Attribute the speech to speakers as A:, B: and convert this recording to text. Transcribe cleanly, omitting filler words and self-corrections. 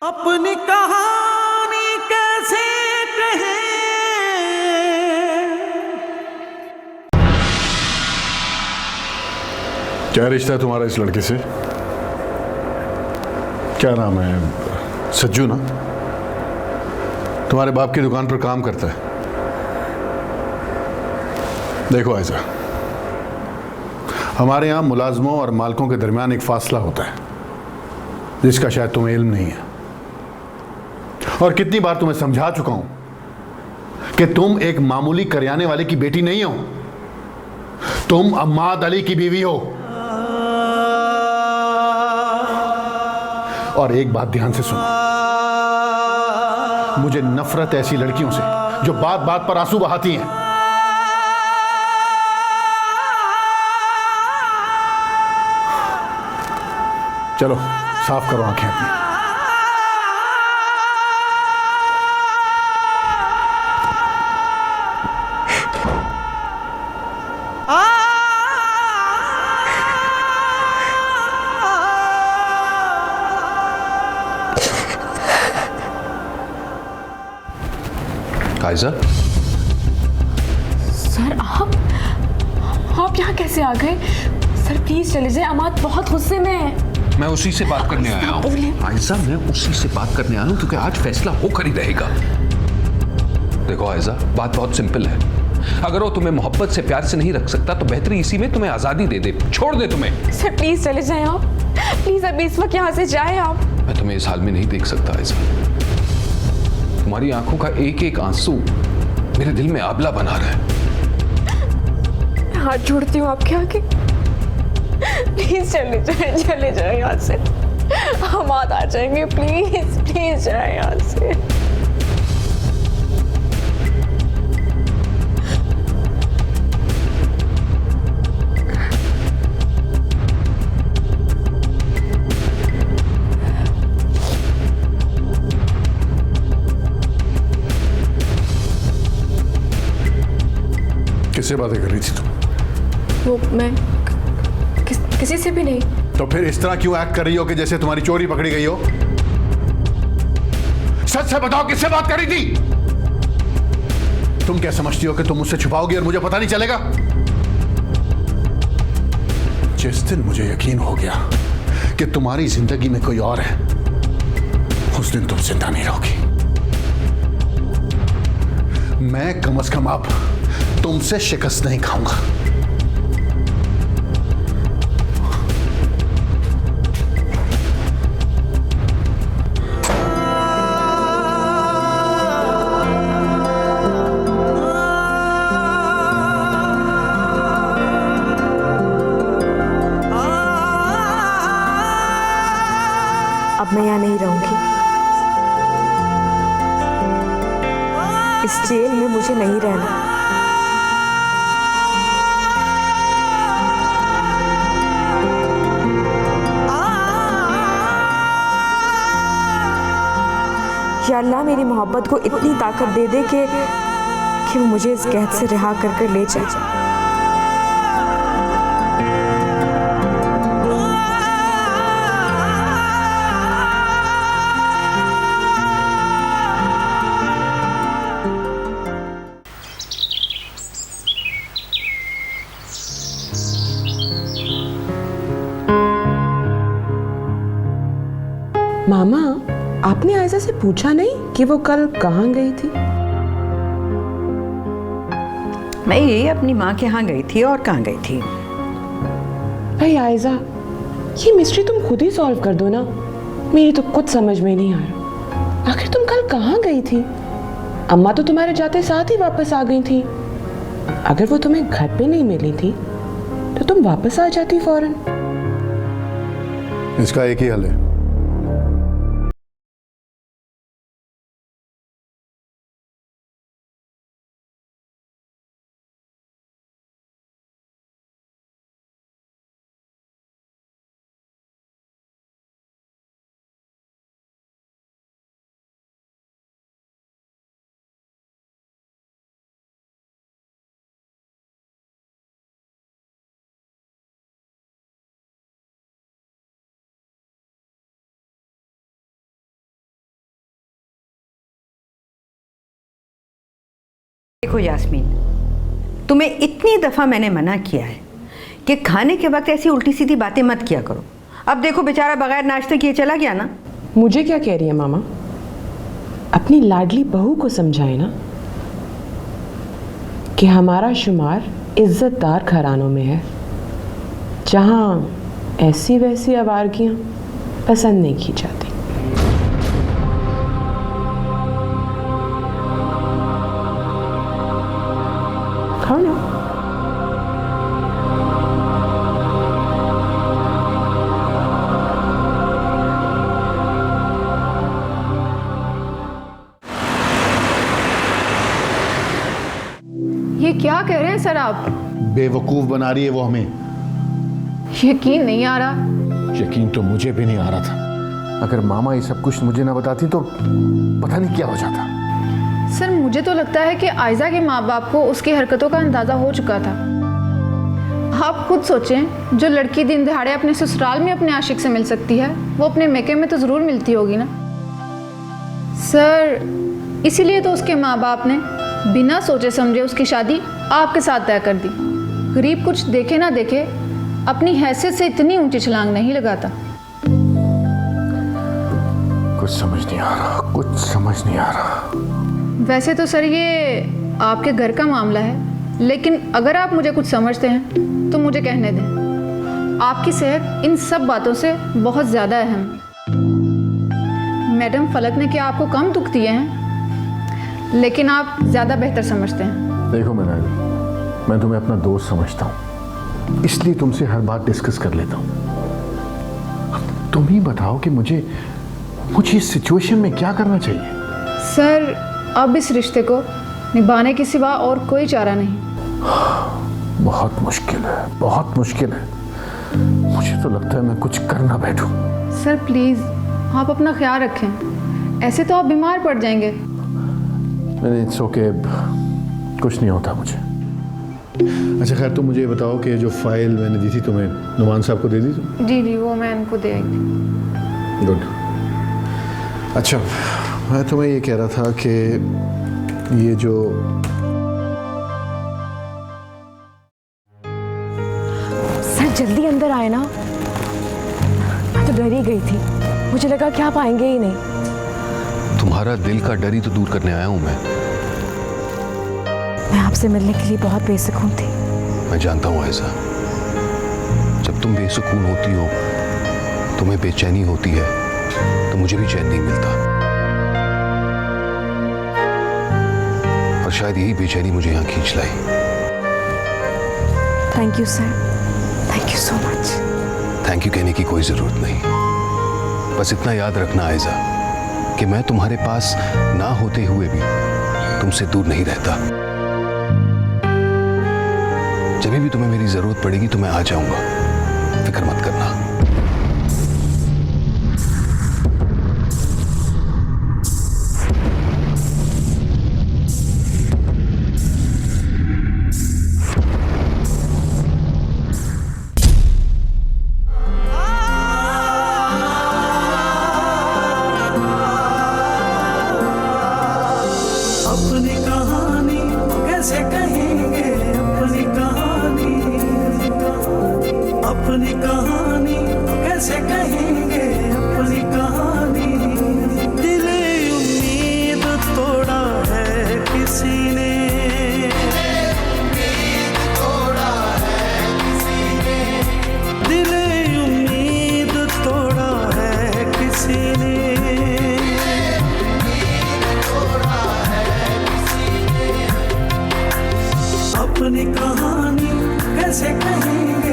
A: अपनी कहानी कैसे कहें।
B: क्या रिश्ता है तुम्हारा इस लड़के से? क्या नाम है? सज्जू ना? तुम्हारे बाप की दुकान पर काम करता है। देखो ऐसा, हमारे यहां मुलाजमों और मालिकों के दरमियान एक फासला होता है जिसका शायद तुम्हें इल्म नहीं है। और कितनी बार तुम्हें समझा चुका हूं कि तुम एक मामूली करियाने वाले की बेटी नहीं हो, तुम अम्माद अली की बीवी हो। और एक बात ध्यान से सुनो, मुझे नफरत ऐसी लड़कियों से जो बात बात पर आंसू बहाती हैं। चलो साफ करो आंखें अपनी। आयजा,
C: सर आप यहाँ कैसे आ गए? सर प्लीज चले जाए, अमाद बहुत गुस्से में है।
D: मैं उसी से बात करने आया हूँ आयजा, मैं उसी से बात करने आया हूँ क्योंकि आज फैसला होकर ही रहेगा। देखो आयजा, बात बहुत सिंपल है। अगर वो तुम्हें मोहब्बत से प्यार से नहीं रख सकता तो बेहतरी इसी में तुम्हें आजादी दे दे, छोड़ दे तुम्हें।
C: सर प्लीज चले जाए आप, प्लीज अभी इस वक्त यहाँ से जाए आप।
D: मैं तुम्हें इस हाल में नहीं देख सकता आयजा। तुम्हारी आंखों का एक एक आंसू मेरे दिल में आबला बना रहा है।
C: हाथ जोड़ती हूँ आपके आगे, प्लीज चले जाए यहाँ से। हम आ जाएंगे, प्लीज प्लीज जाए यहाँ से।
B: किससे बातें कर रही थी तुम?
C: वो मैं किसी से भी नहीं।
B: तो फिर इस तरह क्यों एक्ट कर रही हो कि जैसे तुम्हारी चोरी पकड़ी गई हो? सच से बताओ, किससे बात कर रही थी? तुम क्या समझती हो कि तुम मुझसे छुपाओगी और मुझे पता नहीं चलेगा? जिस दिन मुझे यकीन हो गया कि तुम्हारी जिंदगी में कोई और है, उस दिन तुम जिंदा नहीं रहोगी। मैं कम से कम अब तुमसे शिकस्त नहीं खाऊंगा।
C: अब मैं यहाँ नहीं रहूंगी। इस जेल में मुझे नहीं रहना। या अल्लाह मेरी मोहब्बत को इतनी ताकत दे दे कि वो मुझे इस कैद से रिहा कर ले जाए।
E: मामा, आपने आयजा से पूछा नहीं कि वो कल कहाँ गई थी?
F: मैं यही अपनी माँ के यहाँ गई थी, और कहाँ गई थी?
E: भाई आयजा, ये मिस्ट्री तुम खुद ही सॉल्व कर दो ना। मेरी तो कुछ समझ में नहीं आ रहा। आखिर तुम कल कहाँ गई थी? अम्मा तो तुम्हारे जाते साथ ही वापस आ गई थी। अगर वो तुम्हें घर पे नहीं मिली थी तो तुम वापस आ जाती फौरन।
B: इसका एक ही हल है।
F: देखो यास्मीन, तुम्हें इतनी दफ़ा मैंने मना किया है कि खाने के वक्त ऐसी उल्टी सीधी बातें मत किया करो। अब देखो बेचारा बगैर नाश्ते किए चला गया ना।
E: मुझे क्या कह रही है मामा? अपनी लाडली बहू को समझाए ना कि हमारा शुमार इज्जतदार घरानों में है, जहां ऐसी वैसी आवारगियां पसंद नहीं की जाती। खाओ ना।
C: ये क्या कह रहे हैं सर आप?
B: बेवकूफ बना रही है वो हमें।
C: यकीन नहीं आ रहा।
B: यकीन तो मुझे भी नहीं आ रहा था। अगर मामा ये सब कुछ मुझे ना बताती तो पता नहीं क्या हो जाता।
C: सर मुझे तो लगता है कि आयजा के माँ बाप को उसकी हरकतों का अंदाजा हो चुका था। आप खुद सोचें, जो लड़की दिन दिहाड़े अपने ससुराल में अपने आशिक से मिल सकती है, वो अपने मैके में तो ज़रूर मिलती होगी ना। सर इसीलिए तो उसके माँ बाप ने बिना सोचे समझे उसकी शादी आपके साथ तय कर दी। गरीब कुछ देखे ना देखे अपनी हैसियत से इतनी ऊंची छलांग नहीं लगाता।
B: कुछ समझ नहीं आ रहा, कुछ समझ नहीं आ रहा।
C: वैसे तो सर ये आपके घर का मामला है, लेकिन अगर आप मुझे कुछ समझते हैं तो मुझे कहने दें। आपकी सेहत इन सब बातों से बहुत ज़्यादा अहम है। मैडम फलक ने क्या आपको कम दुख दिए हैं, लेकिन आप ज़्यादा बेहतर समझते हैं।
B: देखो मैं तुम्हें अपना दोस्त समझता हूँ, इसलिए तुमसे हर बात डिस्कस कर लेता हूँ। अब तुम ही बताओ कि मुझे इस सिचुएशन में क्या करना चाहिए।
C: सर अब इस रिश्ते को निभाने के सिवा और कोई चारा नहीं।
B: बहुत मुश्किल है, बहुत मुश्किल है। मुझे तो लगता है मैं कुछ करना बैठूं।
C: सर प्लीज़ आप अपना ख्याल रखें, ऐसे तो आप बीमार पड़ जाएंगे।
B: मैंने इट्स ओके, कुछ नहीं होता मुझे। अच्छा खैर तुम मुझे बताओ कि जो फाइल मैंने दी थी तुम्हें, नुमान साहब को दे दी तुम?
C: जी वो मैं इनको दे आई थी।
B: गुड। अच्छा मैं तुम्हें ये कह रहा था कि ये जो
G: सर जल्दी अंदर आए ना, मैं तो डर ही गई थी। मुझे लगा कि आप आएंगे ही नहीं।
D: तुम्हारा दिल का डर ही तो दूर करने आया हूं मैं
G: आपसे मिलने के लिए बहुत बेसुकून थी।
D: मैं जानता हूं आयशा, जब तुम बेसुकून होती हो, तुम्हें बेचैनी होती है, तो मुझे भी चैन नहीं मिलता। और शायद यही बेचैनी मुझे यहां खींच लाई।
G: Thank you sir, thank you so much.
D: Thank you कहने की कोई जरूरत नहीं, बस इतना याद रखना आयशा कि मैं तुम्हारे पास ना होते हुए भी तुमसे दूर नहीं रहता। जब भी तुम्हें मेरी जरूरत पड़ेगी तो मैं आ जाऊंगा, फिक्र मत करना।
A: अपनी कहानी कैसे कहेंगे, अपनी कहानी, अपनी कहानी कैसे कहेंगे, अपनी कहानी। दिले उम्मीद तोड़ा है किसी ने, दिले उम्मीद तोड़ा है किसी ने। अपनी कहानी कैसे कहेंगे,